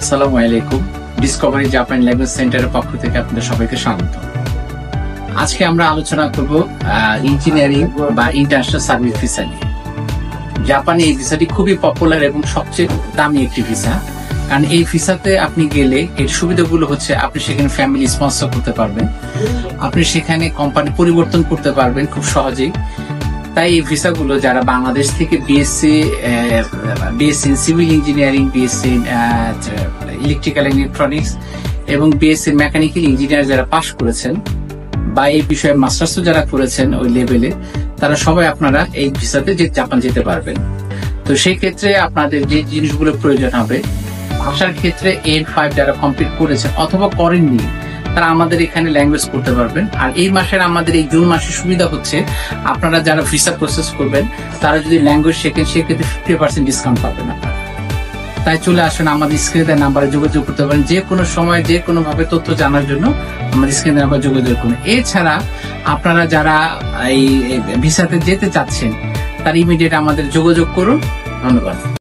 আসসালামু আলাইকুম। Discovery Japan language সেন্টারের পক্ষ থেকে আপনাদের সবাইকে স্বাগত। আজকে আমরা আলোচনা করব ইঞ্জিনিয়ারিং বা ইন্টারন্যাশনাল সার্ভিস ভিসা নিয়ে। জাপানে এই ভিসাটি খুবই পপুলার এবং সবচেয়ে দামি একটি ভিসা। কারণ এই ভিসাতে আপনি গেলে এর সুবিধাগুলো হচ্ছে আপনি সেখানে ফ্যামিলি স্পন্সর করতে পারবেন, আপনি সেখানে কোম্পানি পরিবর্তন করতে পারবেন খুব সহজেই। তাই এই ভিসাগুলো যারা বাংলাদেশ থেকে BSc in civil engineering, BSc electrical and electronics এবং বিএসসি মেকানিক্যাল ইঞ্জিনিয়ার যারা পাশ করেছেন বা এই বিষয়ে মাস্টার্সও যারা করেছেন ওই লেভেলে, তারা সবাই আপনারা এই ভিসাতে জাপান যেতে পারবেন। তো সেই ক্ষেত্রে আপনাদের যে জিনিসগুলো প্রয়োজন হবে, ভাষার ক্ষেত্রে N5 যারা কমপ্লিট করেছেন অথবা করেননি তারা আমাদের এখানে ল্যাঙ্গুয়েজ করতে পারবেন। আর এই মাসের আমাদের এই জুন মাসের সুবিধা হচ্ছে আপনারা যারা ভিসা প্রসেস করবেন তারা যদি ল্যাঙ্গুয়েজ শেখেন সেক্ষেত্রে 50% ডিসকাউন্ট পাবেন আপনারা। তাই চলে আসুন আমাদের স্ক্রিনে নাম্বারে যোগাযোগ করতে পারেন। যে কোনো সময় যে কোনো ভাবে তথ্য জানার জন্য আমাদের স্ক্রিনে নাম্বার যোগাযোগ করুন। এছাড়া আপনারা যারা এই ভিসাতে যেতে চাচ্ছেন তারা ইমিডিয়েট আমাদের যোগাযোগ করুন। ধন্যবাদ।